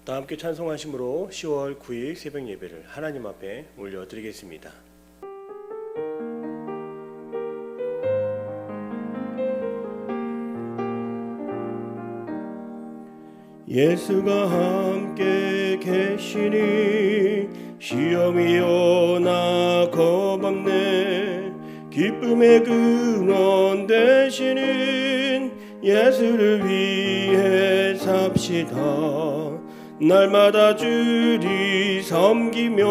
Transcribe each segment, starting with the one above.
다 함께 찬송하심으로 10월 9일 새벽 예배를 하나님 앞에 올려드리겠습니다. 예수가 함께 계시니 시험이 오나 겁없네. 기쁨의 근원 되시는 예수를 위해 삽시다. 날마다 주를 섬기며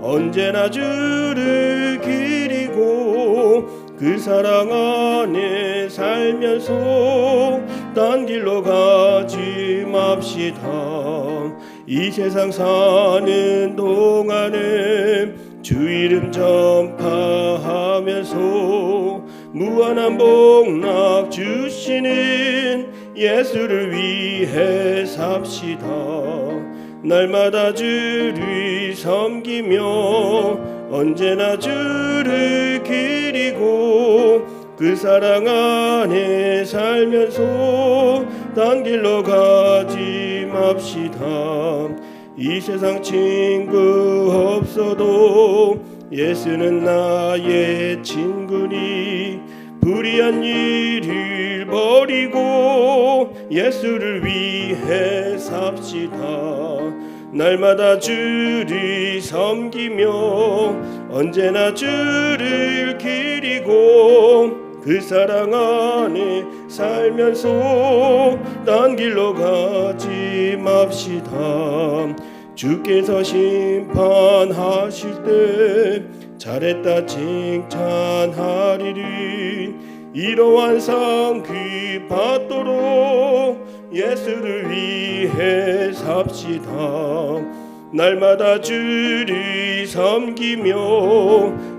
언제나 주를 기리고 그 사랑 안에 살면서 딴 길로 가지 맙시다. 이 세상 사는 동안에 주 이름 전파하면서 무한한 복락 주시는 예수를 위해 삽시다. 날마다 주를 섬기며 언제나 주를 기리고 그 사랑 안에 살면서 딴 길로 가지 맙시다. 이 세상 친구 없어도 예수는 나의 친구니 불의한 일을 버리고 예수를 위해 삽시다. 날마다 주를 섬기며 언제나 주를 기리고 그 사랑 안에 살면서 딴 길로 가지 맙시다. 주께서 심판하실 때 잘했다 칭찬하리니 이러한 상 그 받도록 예수를 위해 삽시다. 날마다 주를 섬기며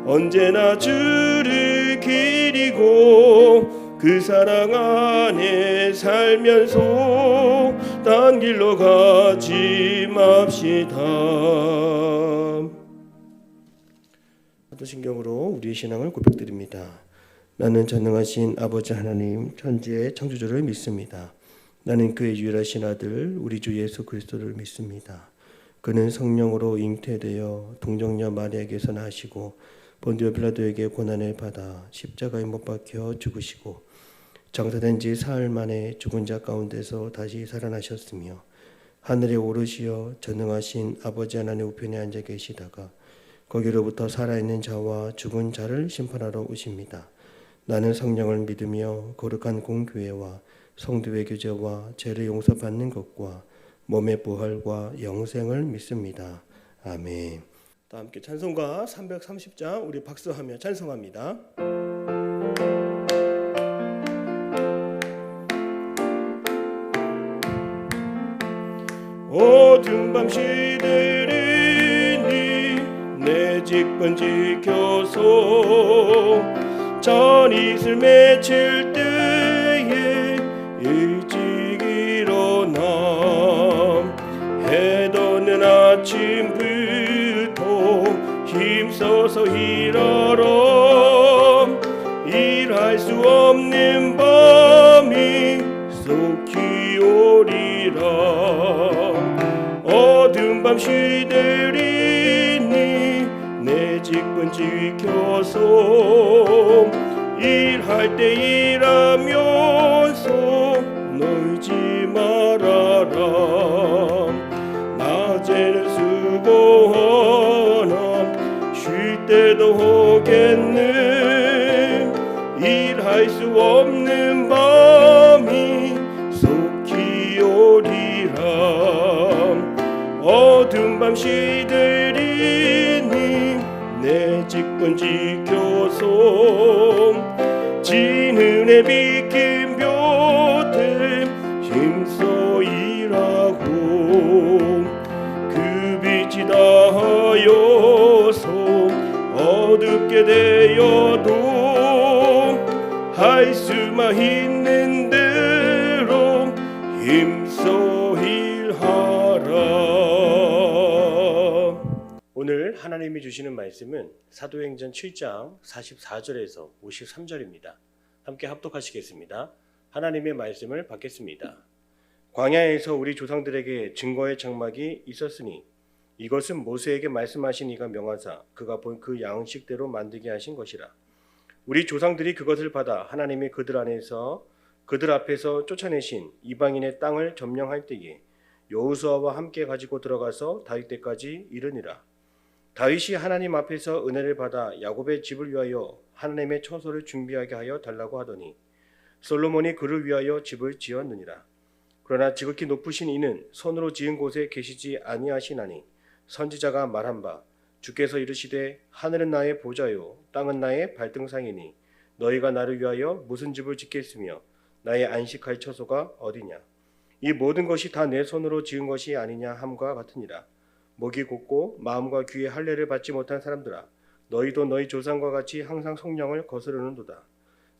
언제나 주를 기리고 그 사랑 안에 살면서 딴 길로 가지 맙시다. 사도신경으로 우리의 신앙을 고백드립니다. 나는 전능하신 아버지 하나님 천지의 창조주를 믿습니다. 나는 그의 유일하신 아들 우리 주 예수 그리스도를 믿습니다. 그는 성령으로 잉태되어 동정녀 마리아에게서 나시고 본디오 빌라도에게 고난을 받아 십자가에 못 박혀 죽으시고 장사된 지 사흘 만에 죽은 자 가운데서 다시 살아나셨으며 하늘에 오르시어 전능하신 아버지 하나님 우편에 앉아 계시다가 거기로부터 살아있는 자와 죽은 자를 심판하러 오십니다. 나는 성령을 믿으며 거룩한 공교회와 성도의 교제와 죄를 용서받는 것과 몸의 부활과 영생을 믿습니다. 아멘. 다 함께 찬송가 330장 우리 박수하며 찬송합니다. 어두운 밤 시들이니 내 직분 지켜서 전이슬 맺힐 때에 일찍 일어나 해 돋는 아침부터 힘써서 일하러 일할 수 없는 밤이 속히 오리라. 어두운 밤 시들이니 내 직분 지켜서 일할 때 일하면서 놀지 말아라. 낮에는 수고하나 쉴 때도 오겠네. 일할 수 없는 밤이 속히 오리라. 어두운 밤 시들이니 내 직분 지켜서 진은에 비킨 볕에 힘써 일하고 그 빛이 닿아여서 어둡게 되어도 할 수만 있는 대로 힘써 일하라. 오늘 하나님이 주시는 말씀은 사도행전 7장 44절에서 53절입니다. 함께 합독하시겠습니다. 하나님의 말씀을 받겠습니다. 광야에서 우리 조상들에게 증거의 장막이 있었으니 이것은 모세에게 말씀하신 이가 명하사 그가 본 그 양식대로 만들게 하신 것이라. 우리 조상들이 그것을 받아 하나님이 그들 앞에서 쫓아내신 이방인의 땅을 점령할 때에 여호수아와 함께 가지고 들어가서 다윗 때까지 이르니라. 다윗이 하나님 앞에서 은혜를 받아 야곱의 집을 위하여 하나님의 처소를 준비하게 하여 달라고 하더니 솔로몬이 그를 위하여 집을 지었느니라. 그러나 지극히 높으신 이는 손으로 지은 곳에 계시지 아니하시나니 선지자가 말한 바 주께서 이르시되 하늘은 나의 보좌요 땅은 나의 발등상이니 너희가 나를 위하여 무슨 집을 짓겠으며 나의 안식할 처소가 어디냐. 이 모든 것이 다 내 손으로 지은 것이 아니냐 함과 같으니라. 목이 곧고 마음과 귀에 할례를 받지 못한 사람들아, 너희도 너희 조상과 같이 항상 성령을 거스르는도다.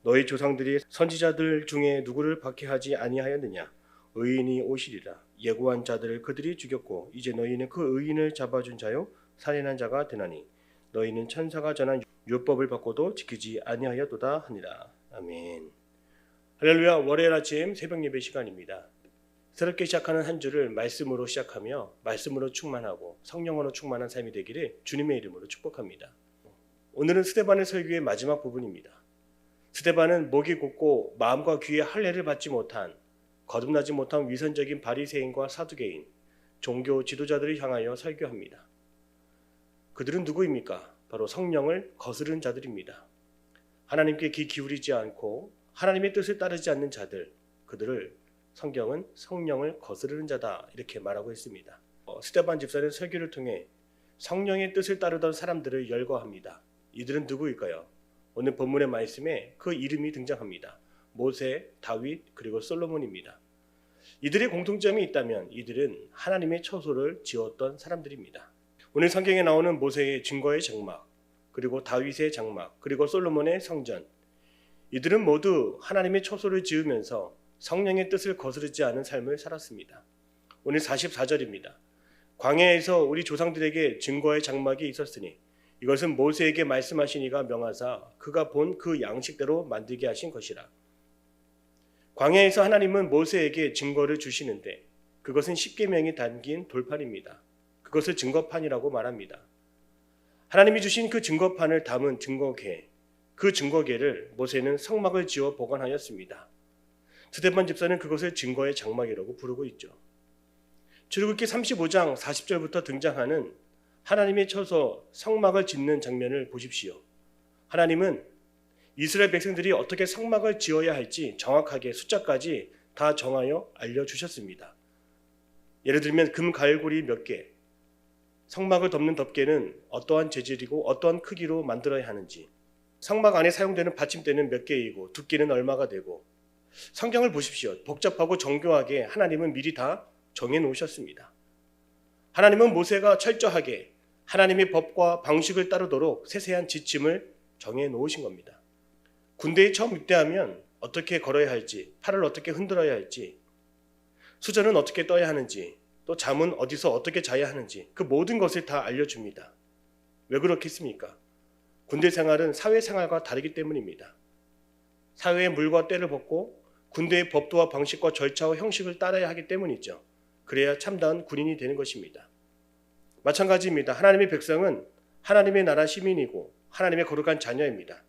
너희 조상들이 선지자들 중에 누구를 박해하지 아니하였느냐. 의인이 오시리라. 예고한 자들을 그들이 죽였고 이제 너희는 그 의인을 잡아준 자요 살인한 자가 되나니 너희는 천사가 전한 율법을 받고도 지키지 아니하였도다 하니라. 아멘. 할렐루야. 월요일 아침 새벽 예배 시간입니다. 새롭게 시작하는 한 주를 말씀으로 시작하며 말씀으로 충만하고 성령으로 충만한 삶이 되기를 주님의 이름으로 축복합니다. 오늘은 스데반의 설교의 마지막 부분입니다. 스데반은 목이 곧고 마음과 귀에 할례를 받지 못한 거듭나지 못한 위선적인 바리새인과 사두개인, 종교 지도자들을 향하여 설교합니다. 그들은 누구입니까? 바로 성령을 거스르는 자들입니다. 하나님께 귀 기울이지 않고 하나님의 뜻을 따르지 않는 자들, 그들을 성경은 성령을 거스르는 자다 이렇게 말하고 있습니다. 스데반 집사는 설교를 통해 성령의 뜻을 따르던 사람들을 열거합니다. 이들은 누구일까요? 오늘 본문의 말씀에 그 이름이 등장합니다. 모세, 다윗, 그리고 솔로몬입니다. 이들의 공통점이 있다면 이들은 하나님의 처소를 지었던 사람들입니다. 오늘 성경에 나오는 모세의 증거의 장막, 그리고 다윗의 장막, 그리고 솔로몬의 성전, 이들은 모두 하나님의 처소를 지으면서 성령의 뜻을 거스르지 않은 삶을 살았습니다. 오늘 44절입니다. 광야에서 우리 조상들에게 증거의 장막이 있었으니 이것은 모세에게 말씀하신 이가 명하사 그가 본 그 양식대로 만들게 하신 것이라. 광야에서 하나님은 모세에게 증거를 주시는데 그것은 십계명이 담긴 돌판입니다. 그것을 증거판이라고 말합니다. 하나님이 주신 그 증거판을 담은 증거계, 그 증거계를 모세는 성막을 지어 보관하였습니다. 스데반 집사는 그것을 증거의 장막이라고 부르고 있죠. 출애굽기 35장 40절부터 등장하는 하나님의 처소 성막을 짓는 장면을 보십시오. 하나님은 이스라엘 백성들이 어떻게 성막을 지어야 할지 정확하게 숫자까지 다 정하여 알려주셨습니다. 예를 들면 금 갈고리 몇 개, 성막을 덮는 덮개는 어떠한 재질이고 어떠한 크기로 만들어야 하는지, 성막 안에 사용되는 받침대는 몇 개이고 두께는 얼마가 되고, 성경을 보십시오. 복잡하고 정교하게 하나님은 미리 다 정해놓으셨습니다. 하나님은 모세가 철저하게 하나님의 법과 방식을 따르도록 세세한 지침을 정해놓으신 겁니다. 군대에 처음 입대하면 어떻게 걸어야 할지, 팔을 어떻게 흔들어야 할지, 수전은 어떻게 떠야 하는지, 또 잠은 어디서 어떻게 자야 하는지 그 모든 것을 다 알려줍니다. 왜 그렇겠습니까? 군대 생활은 사회생활과 다르기 때문입니다. 사회의 물과 때를 벗고 군대의 법도와 방식과 절차와 형식을 따라야 하기 때문이죠. 그래야 참다운 군인이 되는 것입니다. 마찬가지입니다. 하나님의 백성은 하나님의 나라 시민이고 하나님의 거룩한 자녀입니다.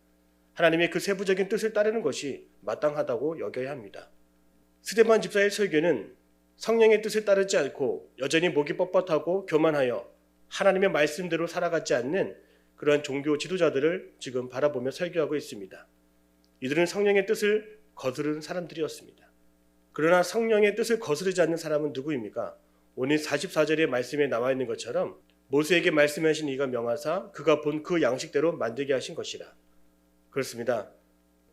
하나님의 그 세부적인 뜻을 따르는 것이 마땅하다고 여겨야 합니다. 스데반 집사의 설교는 성령의 뜻을 따르지 않고 여전히 목이 뻣뻣하고 교만하여 하나님의 말씀대로 살아가지 않는 그러한 종교 지도자들을 지금 바라보며 설교하고 있습니다. 이들은 성령의 뜻을 거스르는 사람들이었습니다. 그러나 성령의 뜻을 거스르지 않는 사람은 누구입니까? 오늘 44절의 말씀에 나와 있는 것처럼 모세에게 말씀하신 이가 명하사 그가 본 그 양식대로 만들게 하신 것이라. 그렇습니다.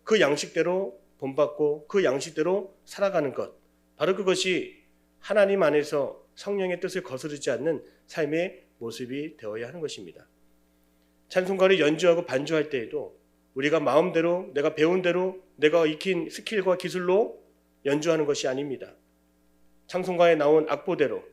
그 양식대로 본받고 그 양식대로 살아가는 것, 바로 그것이 하나님 안에서 성령의 뜻을 거스르지 않는 삶의 모습이 되어야 하는 것입니다. 찬송가를 연주하고 반주할 때에도 우리가 마음대로 내가 배운 대로 내가 익힌 스킬과 기술로 연주하는 것이 아닙니다. 찬송가에 나온 악보대로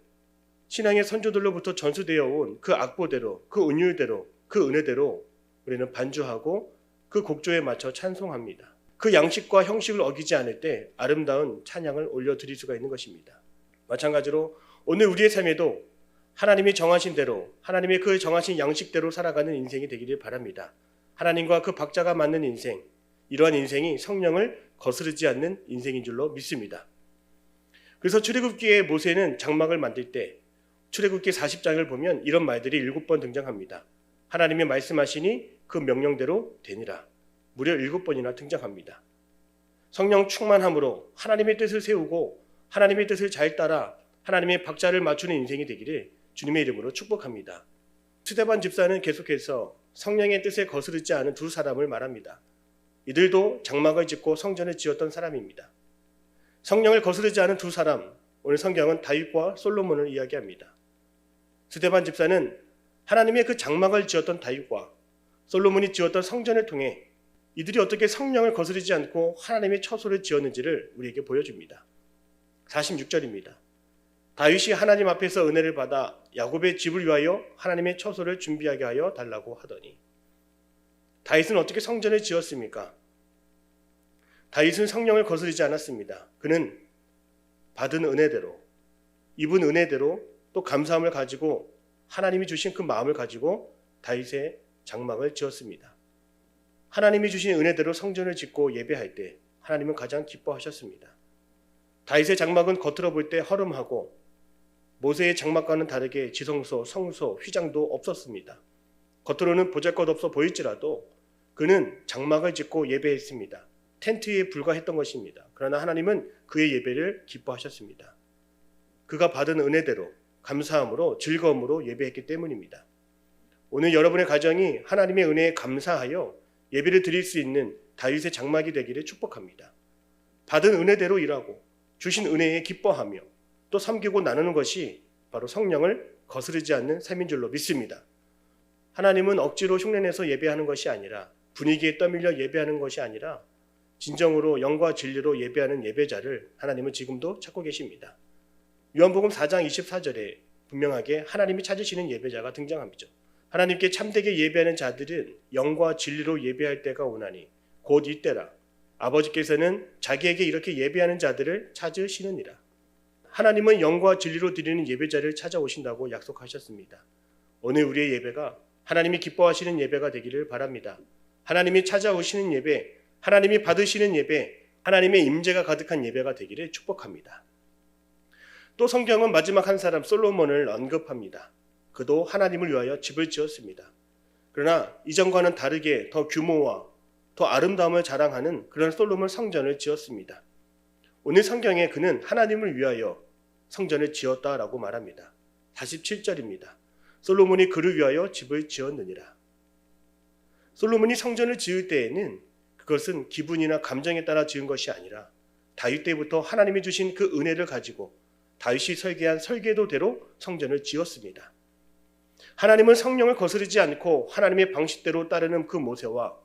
신앙의 선조들로부터 전수되어 온 그 악보대로 그 은율대로 그 은혜대로 우리는 반주하고 그 곡조에 맞춰 찬송합니다. 그 양식과 형식을 어기지 않을 때 아름다운 찬양을 올려드릴 수가 있는 것입니다. 마찬가지로 오늘 우리의 삶에도 하나님이 정하신 대로, 하나님의 그 정하신 양식대로 살아가는 인생이 되기를 바랍니다. 하나님과 그 박자가 맞는 인생, 이러한 인생이 성령을 거스르지 않는 인생인 줄로 믿습니다. 그래서 출애굽기에 모세는 장막을 만들 때 출애굽기 40장을 보면 이런 말들이 7번 등장합니다. 하나님이 말씀하시니 그 명령대로 되니라. 무려 7번이나 등장합니다. 성령 충만함으로 하나님의 뜻을 세우고 하나님의 뜻을 잘 따라 하나님의 박자를 맞추는 인생이 되기를 주님의 이름으로 축복합니다. 스데반 집사는 계속해서 성령의 뜻에 거스르지 않은 두 사람을 말합니다. 이들도 장막을 짓고 성전을 지었던 사람입니다. 성령을 거스르지 않은 두 사람, 오늘 성경은 다윗과 솔로몬을 이야기합니다. 스데반 집사는 하나님의 그 장막을 지었던 다윗과 솔로몬이 지었던 성전을 통해 이들이 어떻게 성령을 거스르지 않고 하나님의 처소를 지었는지를 우리에게 보여줍니다. 46절입니다. 다윗이 하나님 앞에서 은혜를 받아 야곱의 집을 위하여 하나님의 처소를 준비하게 하여 달라고 하더니, 다윗은 어떻게 성전을 지었습니까? 다윗은 성령을 거스르지 않았습니다. 그는 받은 은혜대로, 입은 은혜대로 또 감사함을 가지고 하나님이 주신 그 마음을 가지고 다윗의 장막을 지었습니다. 하나님이 주신 은혜대로 성전을 짓고 예배할 때 하나님은 가장 기뻐하셨습니다. 다윗의 장막은 겉으로 볼 때 허름하고 모세의 장막과는 다르게 지성소, 성소, 휘장도 없었습니다. 겉으로는 보잘것없어 보일지라도 그는 장막을 짓고 예배했습니다. 텐트에 불과했던 것입니다. 그러나 하나님은 그의 예배를 기뻐하셨습니다. 그가 받은 은혜대로 감사함으로 즐거움으로 예배했기 때문입니다. 오늘 여러분의 가정이 하나님의 은혜에 감사하여 예배를 드릴 수 있는 다윗의 장막이 되기를 축복합니다. 받은 은혜대로 일하고 주신 은혜에 기뻐하며 또 섬기고 나누는 것이 바로 성령을 거스르지 않는 삶인 줄로 믿습니다. 하나님은 억지로 흉내내서 예배하는 것이 아니라, 분위기에 떠밀려 예배하는 것이 아니라 진정으로 영과 진리로 예배하는 예배자를 하나님은 지금도 찾고 계십니다. 요한복음 4장 24절에 분명하게 하나님이 찾으시는 예배자가 등장합니다. 하나님께 참되게 예배하는 자들은 영과 진리로 예배할 때가 오나니 곧 이때라. 아버지께서는 자기에게 이렇게 예배하는 자들을 찾으시느니라. 하나님은 영과 진리로 드리는 예배자를 찾아오신다고 약속하셨습니다. 오늘 우리의 예배가 하나님이 기뻐하시는 예배가 되기를 바랍니다. 하나님이 찾아오시는 예배, 하나님이 받으시는 예배, 하나님의 임재가 가득한 예배가 되기를 축복합니다. 또 성경은 마지막 한 사람 솔로몬을 언급합니다. 그도 하나님을 위하여 집을 지었습니다. 그러나 이전과는 다르게 더 규모와 더 아름다움을 자랑하는 그런 솔로몬 성전을 지었습니다. 오늘 성경에 그는 하나님을 위하여 성전을 지었다라고 말합니다. 47절입니다. 솔로몬이 그를 위하여 집을 지었느니라. 솔로몬이 성전을 지을 때에는 그것은 기분이나 감정에 따라 지은 것이 아니라 다윗 때부터 하나님이 주신 그 은혜를 가지고 다윗이 설계한 설계도대로 성전을 지었습니다. 하나님은 성령을 거스르지 않고 하나님의 방식대로 따르는 그 모세와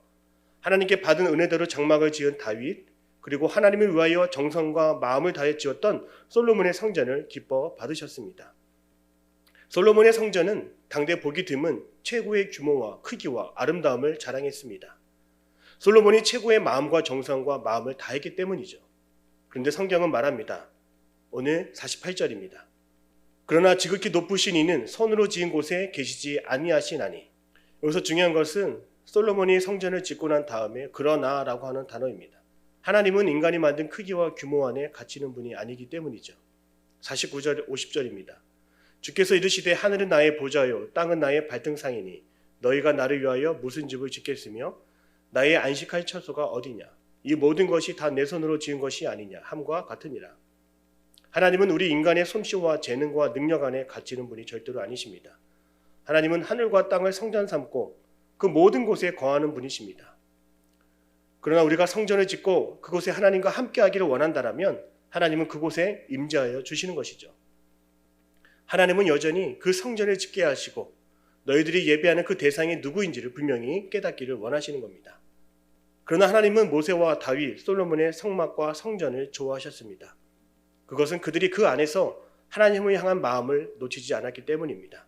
하나님께 받은 은혜대로 장막을 지은 다윗, 그리고 하나님을 위하여 정성과 마음을 다해 지었던 솔로몬의 성전을 기뻐 받으셨습니다. 솔로몬의 성전은 당대 보기 드문 최고의 규모와 크기와 아름다움을 자랑했습니다. 솔로몬이 최고의 마음과 정성과 마음을 다했기 때문이죠. 그런데 성경은 말합니다. 오늘 48절입니다. 그러나 지극히 높으신 이는 손으로 지은 곳에 계시지 아니하시나니. 여기서 중요한 것은 솔로몬이 성전을 짓고 난 다음에 그러나라고 하는 단어입니다. 하나님은 인간이 만든 크기와 규모 안에 갇히는 분이 아니기 때문이죠. 49절 50절입니다. 주께서 이르시되 하늘은 나의 보좌요 땅은 나의 발등상이니 너희가 나를 위하여 무슨 집을 짓겠으며 나의 안식할 처소가 어디냐. 이 모든 것이 다 내 손으로 지은 것이 아니냐 함과 같으니라. 하나님은 우리 인간의 솜씨와 재능과 능력 안에 갇히는 분이 절대로 아니십니다. 하나님은 하늘과 땅을 성전 삼고 그 모든 곳에 거하는 분이십니다. 그러나 우리가 성전을 짓고 그곳에 하나님과 함께하기를 원한다면 하나님은 그곳에 임재하여 주시는 것이죠. 하나님은 여전히 그 성전을 짓게 하시고 너희들이 예배하는 그 대상이 누구인지를 분명히 깨닫기를 원하시는 겁니다. 그러나 하나님은 모세와 다윗, 솔로몬의 성막과 성전을 좋아하셨습니다. 그것은 그들이 그 안에서 하나님을 향한 마음을 놓치지 않았기 때문입니다.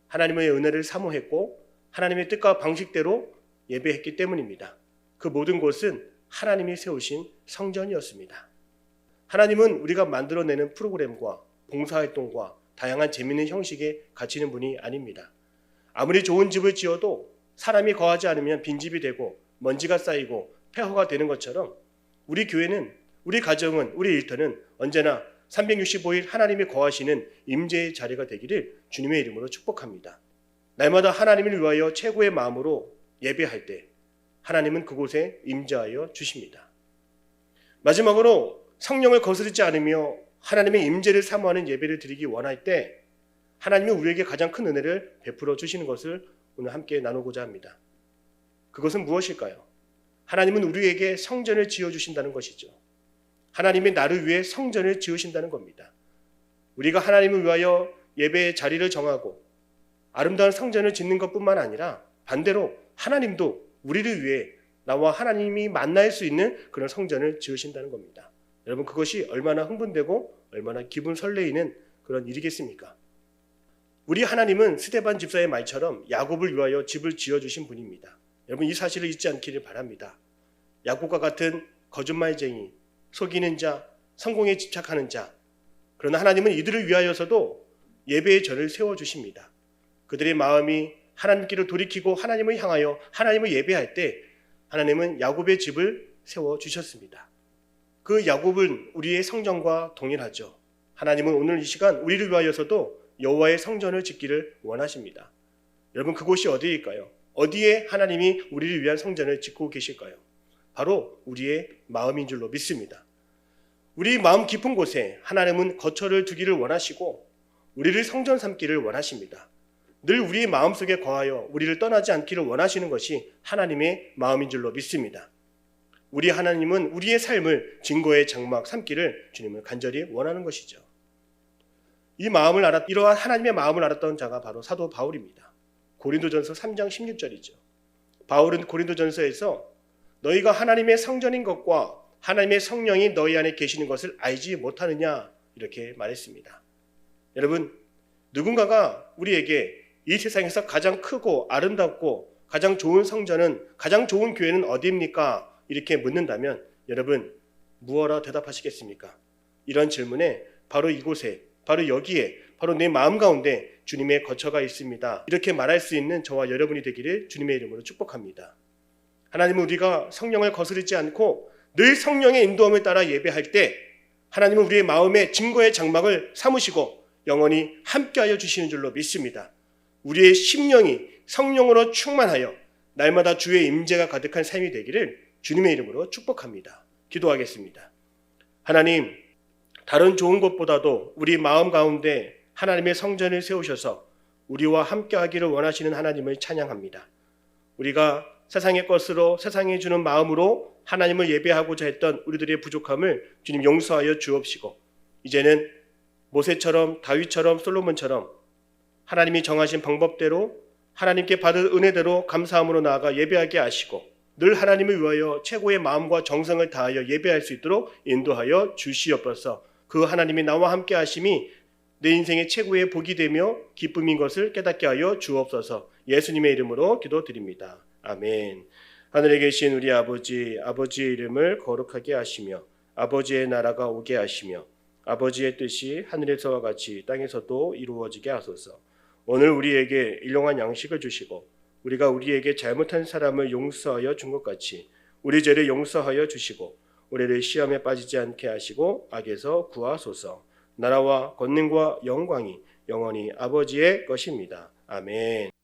하나님의 은혜를 사모했고 하나님의 뜻과 방식대로 예배했기 때문입니다. 그 모든 곳은 하나님이 세우신 성전이었습니다. 하나님은 우리가 만들어내는 프로그램과 봉사활동과 다양한 재미있는 형식에 갇히는 분이 아닙니다. 아무리 좋은 집을 지어도 사람이 거하지 않으면 빈집이 되고 먼지가 쌓이고 폐허가 되는 것처럼 우리 교회는, 우리 가정은, 우리 일터는 언제나 365일 하나님이 거하시는 임재의 자리가 되기를 주님의 이름으로 축복합니다. 날마다 하나님을 위하여 최고의 마음으로 예배할 때 하나님은 그곳에 임재하여 주십니다. 마지막으로 성령을 거스르지 않으며 하나님의 임재를 사모하는 예배를 드리기 원할 때 하나님이 우리에게 가장 큰 은혜를 베풀어 주시는 것을 오늘 함께 나누고자 합니다. 그것은 무엇일까요? 하나님은 우리에게 성전을 지어주신다는 것이죠. 하나님이 나를 위해 성전을 지으신다는 겁니다. 우리가 하나님을 위하여 예배의 자리를 정하고 아름다운 성전을 짓는 것뿐만 아니라 반대로 하나님도 우리를 위해 나와 하나님이 만날 수 있는 그런 성전을 지으신다는 겁니다. 여러분, 그것이 얼마나 흥분되고 얼마나 기분 설레이는 그런 일이겠습니까? 우리 하나님은 스데반 집사의 말처럼 야곱을 위하여 집을 지어주신 분입니다. 여러분, 이 사실을 잊지 않기를 바랍니다. 야곱과 같은 거짓말쟁이, 속이는 자, 성공에 집착하는 자, 그러나 하나님은 이들을 위하여서도 예배의 전을 세워주십니다. 그들의 마음이 하나님께로 돌이키고 하나님을 향하여 하나님을 예배할 때 하나님은 야곱의 집을 세워주셨습니다. 그 야곱은 우리의 성전과 동일하죠. 하나님은 오늘 이 시간 우리를 위하여서도 여호와의 성전을 짓기를 원하십니다. 여러분, 그곳이 어디일까요? 어디에 하나님이 우리를 위한 성전을 짓고 계실까요? 바로 우리의 마음인 줄로 믿습니다. 우리 마음 깊은 곳에 하나님은 거처를 두기를 원하시고 우리를 성전 삼기를 원하십니다. 늘 우리의 마음속에 거하여 우리를 떠나지 않기를 원하시는 것이 하나님의 마음인 줄로 믿습니다. 우리 하나님은 우리의 삶을 증거의 장막 삼기를 주님을 간절히 원하는 것이죠. 이러한 하나님의 마음을 알았던 자가 바로 사도 바울입니다. 고린도전서 3장 16절이죠. 바울은 고린도전서에서 너희가 하나님의 성전인 것과 하나님의 성령이 너희 안에 계시는 것을 알지 못하느냐 이렇게 말했습니다. 여러분, 누군가가 우리에게 이 세상에서 가장 크고 아름답고 가장 좋은 성전은, 가장 좋은 교회는 어디입니까? 이렇게 묻는다면 여러분 무엇라 대답하시겠습니까? 이런 질문에 바로 이곳에, 바로 여기에, 바로 내 마음 가운데 주님의 거처가 있습니다. 이렇게 말할 수 있는 저와 여러분이 되기를 주님의 이름으로 축복합니다. 하나님은 우리가 성령을 거스르지 않고 늘 성령의 인도함을 따라 예배할 때 하나님은 우리의 마음에 증거의 장막을 삼으시고 영원히 함께하여 주시는 줄로 믿습니다. 우리의 심령이 성령으로 충만하여 날마다 주의 임재가 가득한 삶이 되기를 주님의 이름으로 축복합니다. 기도하겠습니다. 하나님, 다른 좋은 것보다도 우리 마음 가운데 하나님의 성전을 세우셔서 우리와 함께하기를 원하시는 하나님을 찬양합니다. 우리가 세상의 것으로, 세상이 주는 마음으로 하나님을 예배하고자 했던 우리들의 부족함을 주님 용서하여 주옵시고 이제는 모세처럼, 다윗처럼, 솔로몬처럼 하나님이 정하신 방법대로 하나님께 받은 은혜대로 감사함으로 나아가 예배하게 하시고 늘 하나님을 위하여 최고의 마음과 정성을 다하여 예배할 수 있도록 인도하여 주시옵소서. 그 하나님이 나와 함께 하심이 내 인생의 최고의 복이 되며 기쁨인 것을 깨닫게 하여 주옵소서. 예수님의 이름으로 기도드립니다. 아멘. 하늘에 계신 우리 아버지, 아버지의 이름을 거룩하게 하시며 아버지의 나라가 오게 하시며 아버지의 뜻이 하늘에서와 같이 땅에서도 이루어지게 하소서. 오늘 우리에게 일용할 양식을 주시고 우리가 우리에게 잘못한 사람을 용서하여 준 것 같이 우리 죄를 용서하여 주시고 우리를 시험에 빠지지 않게 하시고 악에서 구하소서. 나라와 권능과 영광이 영원히 아버지의 것입니다. 아멘.